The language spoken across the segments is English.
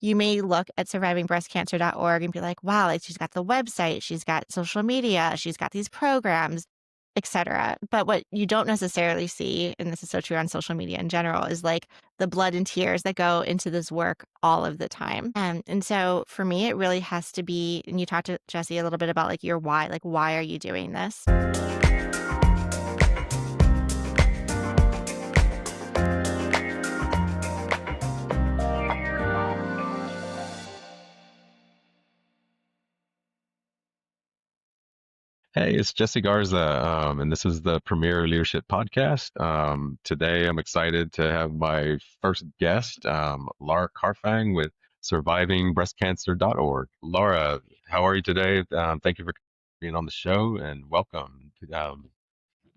you may look at survivingbreastcancer.org and be like, wow, like she's got the website, she's got social media, she's got these programs, etc. But what you don't necessarily see, and this is so true on social media in general, is like the blood and tears that go into this work all of the time. And so for me, it really has to be, and you talked to Jesse a little bit about like your why, like why are you doing this? Hey, it's Jesse Garza, and this is the Premier Leadership Podcast. Today, I'm excited to have my first guest, Laura Carfang with survivingbreastcancer.org. Laura, how are you today? Thank you for being on the show and welcome.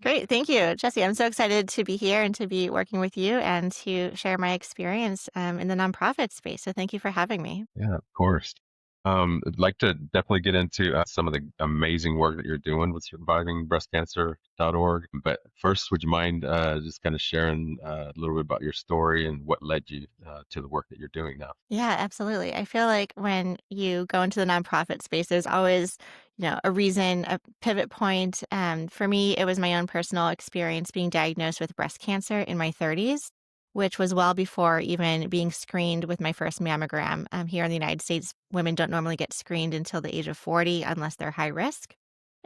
Great. Thank you, Jesse. I'm so excited to be here and to be working with you and to share my experience in the nonprofit space. So thank you for having me. Yeah, of course. I'd like to definitely get into some of the amazing work that you're doing with survivingbreastcancer.org. But first, would you mind just kind of sharing a little bit about your story and what led you to the work that you're doing now? Yeah, absolutely. I feel like when you go into the nonprofit space, there's always, a reason, a pivot point. For me, it was my own personal experience being diagnosed with breast cancer in my 30s, which was well before even being screened with my first mammogram. Here in the United States, women don't normally get screened until the age of 40 unless they're high risk.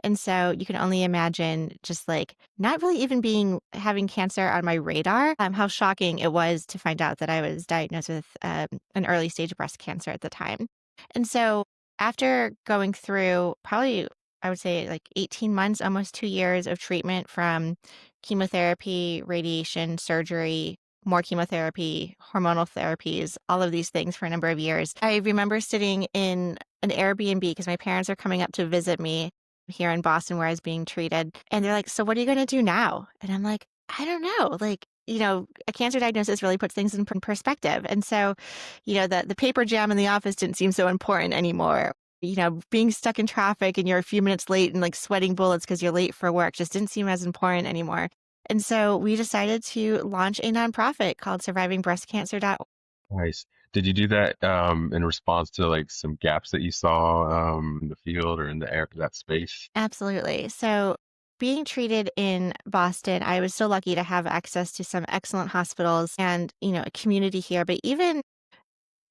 And so you can only imagine just like not really even being having cancer on my radar, how shocking it was to find out that I was diagnosed with an early stage breast cancer at the time. And so after going through probably, I would say like 18 months, almost 2 years of treatment from chemotherapy, radiation, surgery, more chemotherapy, hormonal therapies, all of these things for a number of years. I remember sitting in an Airbnb because my parents are coming up to visit me here in Boston where I was being treated. And they're like, so what are you going to do now? And I'm like, I don't know. Like, a cancer diagnosis really puts things in perspective. And so, the paper jam in the office didn't seem so important anymore. Being stuck in traffic and you're a few minutes late and like sweating bullets because you're late for work just didn't seem as important anymore. And so we decided to launch a nonprofit called survivingbreastcancer.org. Nice. Did you do that in response to like some gaps that you saw in the field or in the air, that space? Absolutely. So, being treated in Boston, I was so lucky to have access to some excellent hospitals and, a community here. But even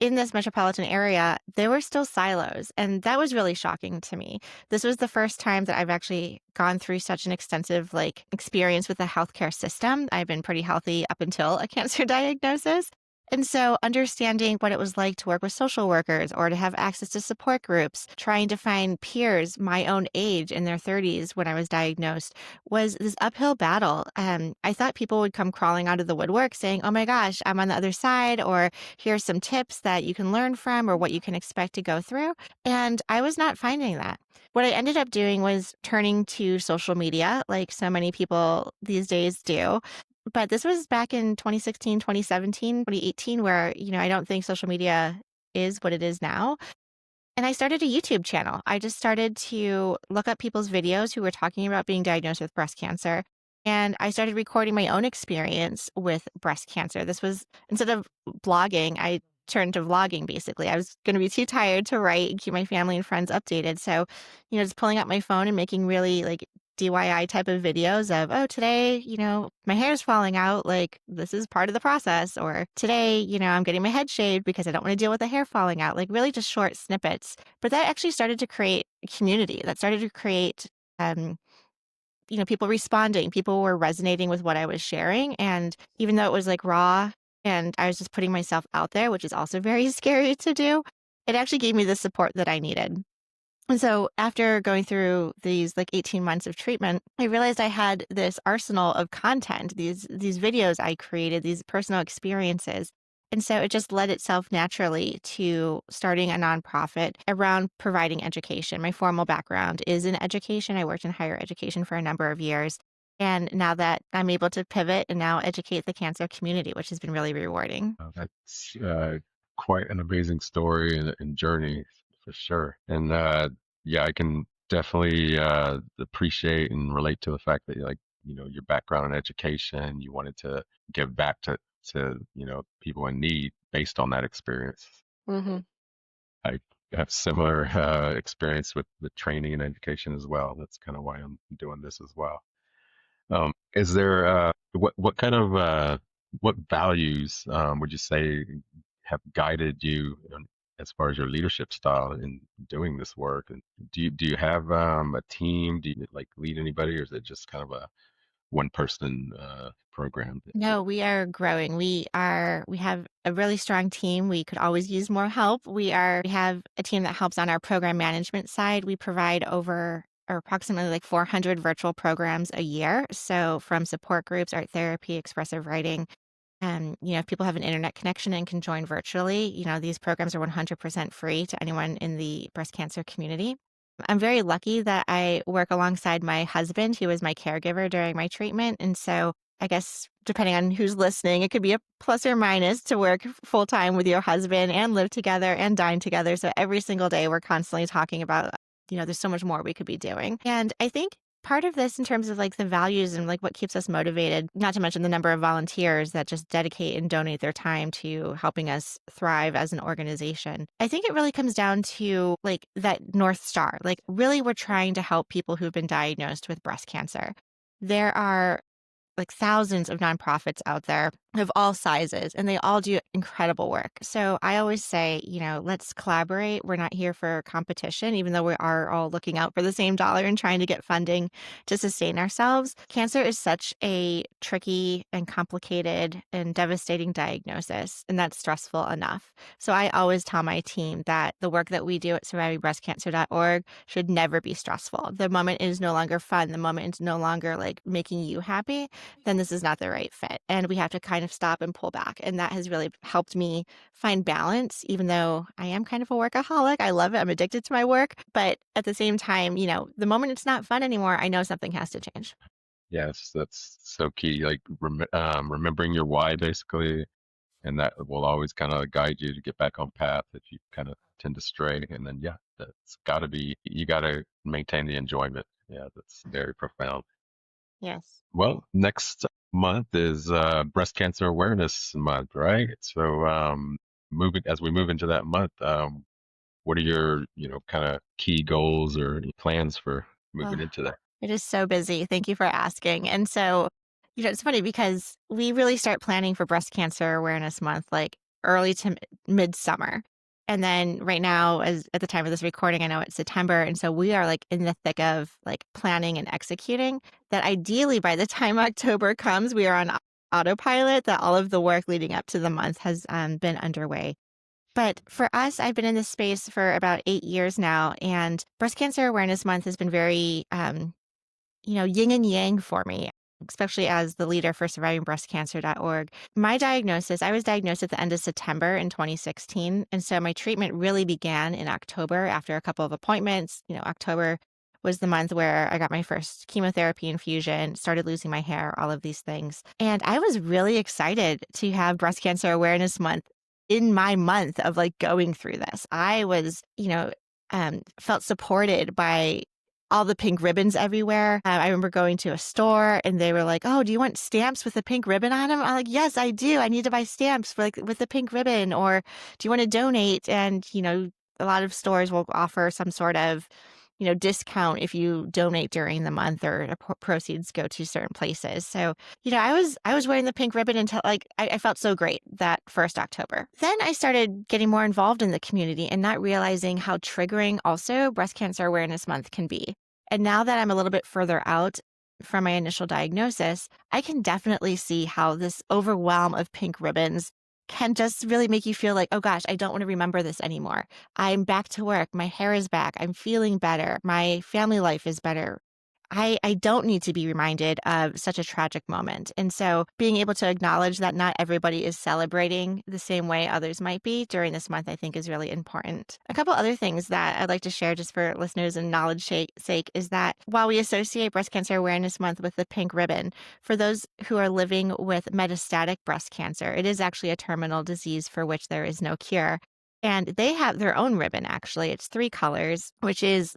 in this metropolitan area, there were still silos. And that was really shocking to me. This was the first time that I've actually gone through such an extensive experience with the healthcare system. I've been pretty healthy up until a cancer diagnosis. And so understanding what it was like to work with social workers or to have access to support groups, trying to find peers my own age in their 30s when I was diagnosed was this uphill battle. I thought people would come crawling out of the woodwork saying, oh my gosh, I'm on the other side, or here's some tips that you can learn from or what you can expect to go through. And I was not finding that. What I ended up doing was turning to social media, like so many people these days do. But this was back in 2016, 2017, 2018, where, I don't think social media is what it is now. And I started a YouTube channel. I just started to look up people's videos who were talking about being diagnosed with breast cancer. And I started recording my own experience with breast cancer. This was instead of blogging, I turned to vlogging basically. I was going to be too tired to write and keep my family and friends updated. So, just pulling out my phone and making really DIY type of videos of, oh, today, my hair's falling out. Like, this is part of the process. Or today, I'm getting my head shaved because I don't want to deal with the hair falling out. Like, really just short snippets. But that actually started to create a community. That started to create, people responding. People were resonating with what I was sharing. And even though it was like raw and I was just putting myself out there, which is also very scary to do, it actually gave me the support that I needed. And so after going through these 18 months of treatment, I realized I had this arsenal of content, these videos I created, these personal experiences. And so it just led itself naturally to starting a nonprofit around providing education. My formal background is in education. I worked in higher education for a number of years. And now that I'm able to pivot and now educate the cancer community, which has been really rewarding. That's quite an amazing story and journey for sure. And yeah, I can definitely appreciate and relate to the fact that your background in education, you wanted to give back to people in need based on that experience. Hmm. I have similar experience with training and education as well. That's kind of why I'm doing this as well. Is there what kind of what values would you say have guided you as far as your leadership style in doing this work? And do you have a team? Do you like lead anybody, or is it just kind of a one person program? No, we are growing. We have a really strong team. We could always use more help. We have a team that helps on our program management side. We provide over or approximately like 400 virtual programs a year. So from support groups, art therapy, expressive writing, and if people have an internet connection and can join virtually, these programs are 100% free to anyone in the breast cancer community. I'm very lucky that I work alongside my husband, who was my caregiver during my treatment. And so I guess depending on who's listening, it could be a plus or minus to work full time with your husband and live together and dine together. So every single day we're constantly talking about, there's so much more we could be doing. And I think part of this in terms of like the values and like what keeps us motivated, not to mention the number of volunteers that just dedicate and donate their time to helping us thrive as an organization. I think it really comes down to like that North Star. Like really we're trying to help people who've been diagnosed with breast cancer. There are like thousands of nonprofits out there of all sizes, and they all do incredible work. So I always say, let's collaborate. We're not here for competition, even though we are all looking out for the same dollar and trying to get funding to sustain ourselves. Cancer is such a tricky and complicated and devastating diagnosis, and that's stressful enough. So I always tell my team that the work that we do at survivingbreastcancer.org should never be stressful. The moment is no longer fun. The moment is no longer like making you happy, then this is not the right fit. And we have to kind of stop and pull back. And that has really helped me find balance, even though I am kind of a workaholic. I love it. I'm addicted to my work. But at the same time, the moment it's not fun anymore, I know something has to change. Yes, that's so key. Like remembering your why, basically, and that will always kind of guide you to get back on path if you kind of tend to stray. And then, yeah, that's got to be, you got to maintain the enjoyment. Yeah, that's very profound. Yes. Well, next month is Breast Cancer Awareness Month, right? So, moving as we move into that month, what are your, kind of key goals or plans for moving Oh, into that? it is so busy. Thank you for asking. And so, it's funny because we really start planning for Breast Cancer Awareness Month like early to midsummer. And then right now, as at the time of this recording, I know it's September. And so we are like in the thick of like planning and executing that ideally by the time October comes, we are on autopilot, that all of the work leading up to the month has been underway. But for us, I've been in this space for about 8 years now, and Breast Cancer Awareness Month has been very yin and yang for me, especially as the leader for survivingbreastcancer.org. My diagnosis, I was diagnosed at the end of September in 2016. And so my treatment really began in October after a couple of appointments. October was the month where I got my first chemotherapy infusion, started losing my hair, all of these things. And I was really excited to have Breast Cancer Awareness Month in my month of like going through this. I was, felt supported by all the pink ribbons everywhere. I remember going to a store and they were like, "Oh, do you want stamps with a pink ribbon on them?" I'm like, "Yes, I do. I need to buy stamps for like with the pink ribbon." Or, "Do you want to donate?" And, a lot of stores will offer some sort of, discount if you donate during the month or proceeds go to certain places. So, I was wearing the pink ribbon until like I felt so great that first October. Then I started getting more involved in the community and not realizing how triggering also Breast Cancer Awareness Month can be. And now that I'm a little bit further out from my initial diagnosis, I can definitely see how this overwhelm of pink ribbons can just really make you feel like, oh gosh, I don't want to remember this anymore. I'm back to work. My hair is back. I'm feeling better. My family life is better. I don't need to be reminded of such a tragic moment. And so being able to acknowledge that not everybody is celebrating the same way others might be during this month, I think is really important. A couple other things that I'd like to share just for listeners and knowledge sake is that while we associate Breast Cancer Awareness Month with the pink ribbon, for those who are living with metastatic breast cancer, it is actually a terminal disease for which there is no cure. And they have their own ribbon, actually. It's three colors, which is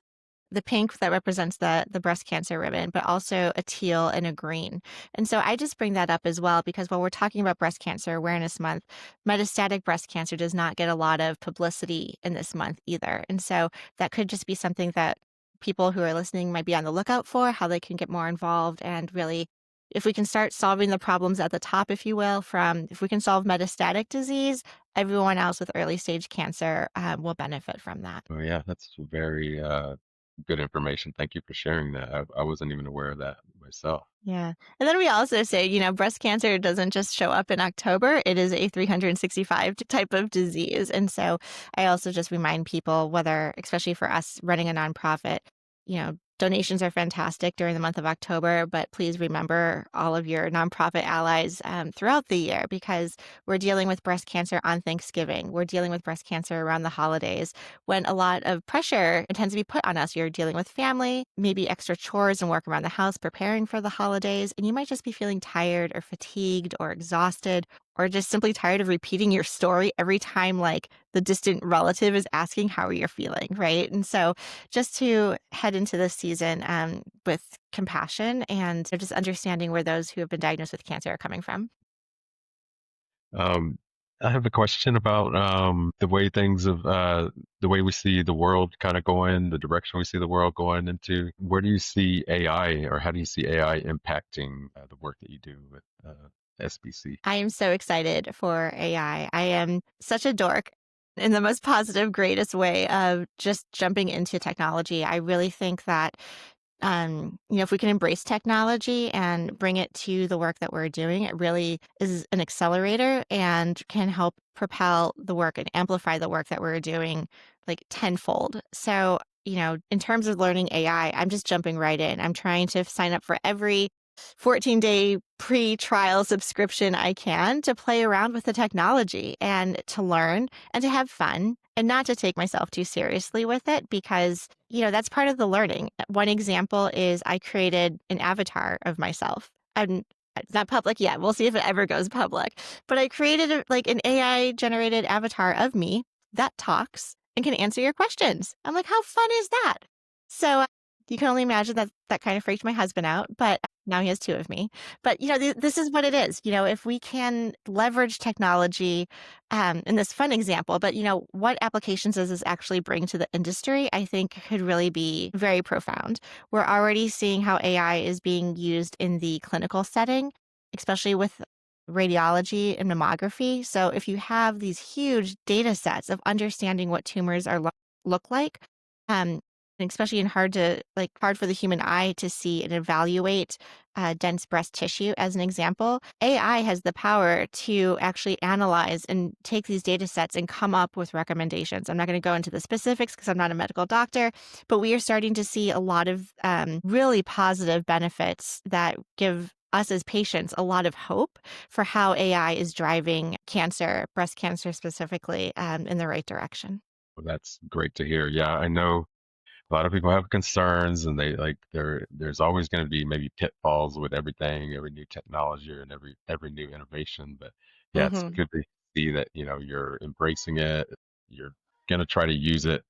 the pink that represents the breast cancer ribbon, but also a teal and a green. And so I just bring that up as well because while we're talking about Breast Cancer Awareness Month, metastatic breast cancer does not get a lot of publicity in this month either. And so that could just be something that people who are listening might be on the lookout for, how they can get more involved and really if we can start solving the problems at the top, if you will, from if we can solve metastatic disease, everyone else with early stage cancer will benefit from that. Oh yeah, that's very good information. Thank you for sharing that. I wasn't even aware of that myself. Yeah. And then we also say, breast cancer doesn't just show up in October, it is a 365 type of disease. And so I also just remind people, whether, especially for us running a nonprofit, donations are fantastic during the month of October, but please remember all of your nonprofit allies throughout the year because we're dealing with breast cancer on Thanksgiving. We're dealing with breast cancer around the holidays when a lot of pressure tends to be put on us. You're dealing with family, maybe extra chores and work around the house, preparing for the holidays, and you might just be feeling tired or fatigued or exhausted or just simply tired of repeating your story every time like the distant relative is asking how you're feeling, right? And so just to head into this season with compassion and just understanding where those who have been diagnosed with cancer are coming from. Um, I have a question about the way the way we see the world kind of going, the direction we see the world going into. Where do you see AI, or how do you see AI impacting the work that you do with SBC? I am so excited for AI. I am such a dork in the most positive, greatest way of just jumping into technology. I really think that if we can embrace technology and bring it to the work that we're doing, it really is an accelerator and can help propel the work and amplify the work that we're doing like tenfold. So, in terms of learning AI, I'm just jumping right in. I'm trying to sign up for every 14-day pre-trial subscription I can to play around with the technology and to learn and to have fun and not to take myself too seriously with it because, that's part of the learning. One example is I created an avatar of myself. It's not public yet. We'll see if it ever goes public. But I created like an AI generated avatar of me that talks and can answer your questions. I'm like, how fun is that? So you can only imagine that that kind of freaked my husband out, but now he has two of me. But, this is what it is. If we can leverage technology in this fun example, but, what applications does this actually bring to the industry? I think could really be very profound. We're already seeing how AI is being used in the clinical setting, especially with radiology and mammography. So if you have these huge data sets of understanding what tumors look like, um, and especially in hard for the human eye to see and evaluate dense breast tissue as an example, AI has the power to actually analyze and take these data sets and come up with recommendations. I'm not going to go into the specifics because I'm not a medical doctor, but we are starting to see a lot of really positive benefits that give us as patients a lot of hope for how AI is driving cancer, breast cancer specifically, in the right direction. Well, that's great to hear. Yeah, I know a lot of people have concerns, and there's always going to be maybe pitfalls with everything, every new technology and every new innovation. But yeah, it's Hmm. good to see that you're embracing it. You're going to try to use it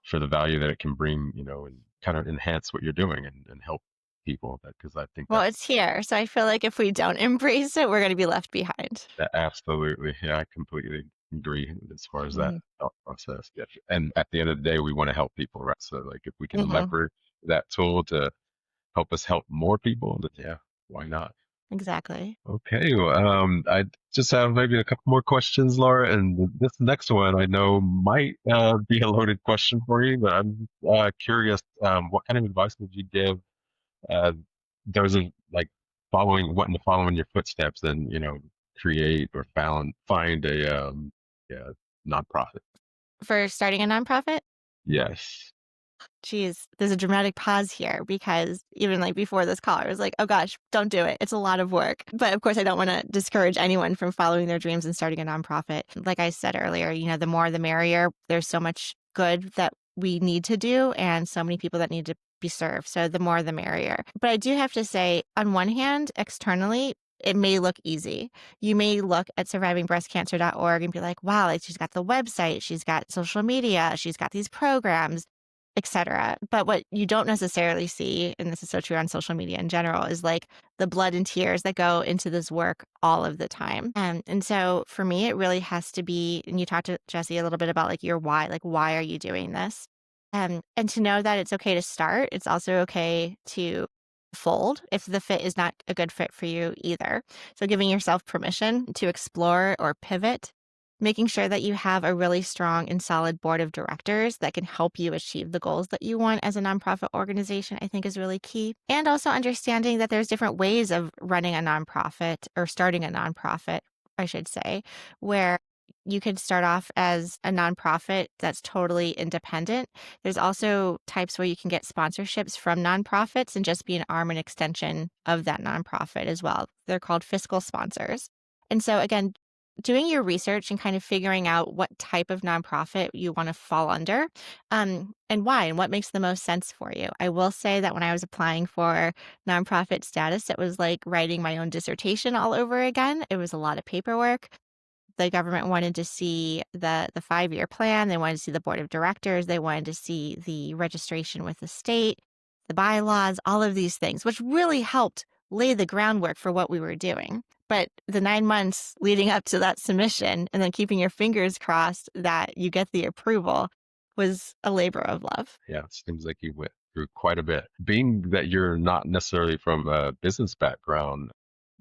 for the value that it can bring, and kind of enhance what you're doing and help people. Because I think Well, it's here. So I feel like if we don't embrace it, we're going to be left behind. that absolutely, yeah, I completely agree as far as that Hmm. thought process. Yeah. And at the end of the day, we want to help people, right? So like if we can Hmm. leverage that tool to help us help more people, then yeah, why not? Exactly. Okay, well, I just have maybe a couple more questions, Laura, and this next one I know might be a loaded question for you, but I'm curious, what kind of advice would you give uh, those of like wanting to follow in your footsteps and create or find a yeah nonprofit? For starting a nonprofit? Yes. Geez, there's a dramatic pause here because even like before this call, I was like, oh gosh, don't do it. It's a lot of work. But of course, I don't want to discourage anyone from following their dreams and starting a nonprofit. Like I said earlier, the more the merrier. There's so much good that we need to do and so many people that need to be served. So the more the merrier. But I do have to say, on one hand, externally, it may look easy. You may look at survivingbreastcancer.org and be like, wow, like she's got the website, she's got social media, she's got these programs. etc. But what you don't necessarily see, and this is so true on social media in general, is like the blood and tears that go into this work all of the time. And so for me, it really has to be, and you talked to Jesse a little bit about like your why, like why are you doing this? And to know that it's okay to start, it's also okay to fold if the fit is not a good fit for you either. So giving yourself permission to explore or pivot, making sure that you have a really strong and solid board of directors that can help you achieve the goals that you want as a nonprofit organization, I think is really key. And also understanding that there's different ways of running a nonprofit or starting a nonprofit, I should say, where you could start off as a nonprofit that's totally independent. There's also types where you can get sponsorships from nonprofits and just be an arm and extension of that nonprofit as well. They're called fiscal sponsors. And so, again, doing your research and kind of figuring out what type of nonprofit you want to fall under, and why, and what makes the most sense for you. I will say that when I was applying for nonprofit status, it was like writing my own dissertation all over again. It was a lot of paperwork. The government wanted to see the 5-year plan, they wanted to see the board of directors, they wanted to see the registration with the state, the bylaws, all of these things, which really helped lay the groundwork for what we were doing. But the 9 months leading up to that submission and then keeping your fingers crossed that you get the approval was a labor of love. Yeah, it seems like you went through quite a bit. Being that you're not necessarily from a business background,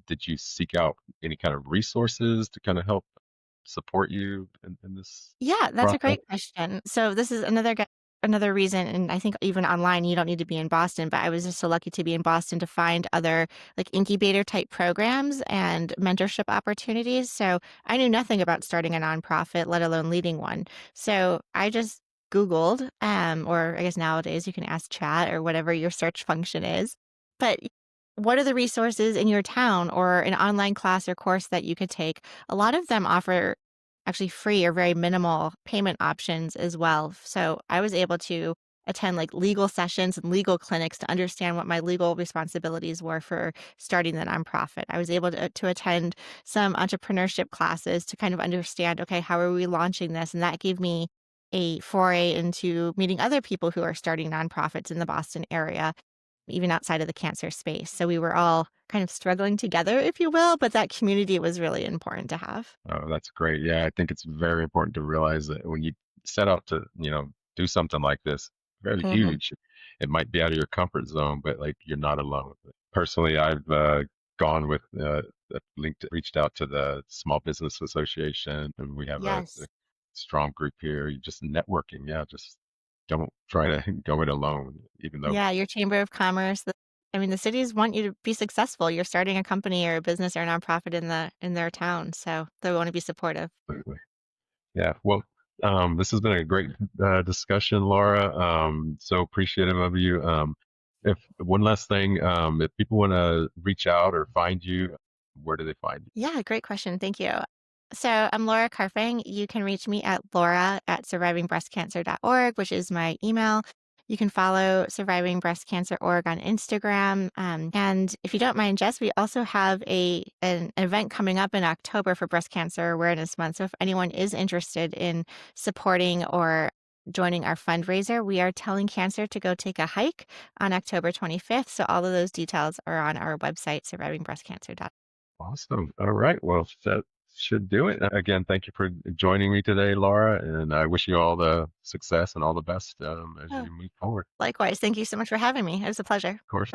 did you seek out any kind of resources to kind of help support you in this Yeah, that's a process? great question. So this is another reason, and I think even online you don't need to be in Boston, but I was just so lucky to be in Boston to find other like incubator type programs and mentorship opportunities. So I knew nothing about starting a nonprofit, let alone leading one. So I just Googled, or I guess nowadays you can ask chat or whatever your search function is. But what are the resources in your town or an online class or course that you could take? A lot of them offer actually free or very minimal payment options as well. So I was able to attend like legal sessions and legal clinics to understand what my legal responsibilities were for starting the nonprofit. I was able to attend some entrepreneurship classes to kind of understand, okay, how are we launching this? And that gave me a foray into meeting other people who are starting nonprofits in the Boston area, even outside of the cancer space. So we were all kind of struggling together, if you will, but that community was really important to have. Oh, that's great. Yeah, I think it's very important to realize that when you set out to, do something like this, very Mhm. huge, it might be out of your comfort zone, but like you're not alone with it. Personally, I've gone with reached out to the Small Business Association, and we have a Yes. strong group here. You just networking. Yeah, just don't try to go it alone, even though Yeah, your chamber of commerce. I mean, the cities want you to be successful. You're starting a company or a business or a nonprofit in their town, so they want to be supportive. yeah. Well, this has been a great discussion, Laura. So appreciative of you. If one last thing, if people want to reach out or find you, where do they find you? Yeah, great question. Thank you. So I'm Laura Carfang. You can reach me at laura@survivingbreastcancer.org, which is my email. You can follow Surviving Breast Cancer Org on Instagram. And if you don't mind, Jess, we also have an event coming up in October for Breast Cancer Awareness Month. So if anyone is interested in supporting or joining our fundraiser, we are telling cancer to go take a hike on October 25th. So all of those details are on our website, survivingbreastcancer.org. Awesome. All right. Well, that should do it. Again, thank you for joining me today, Laura, and I wish you all the success and all the best as you move forward. Likewise, thank you so much for having me. It was a pleasure. Of course.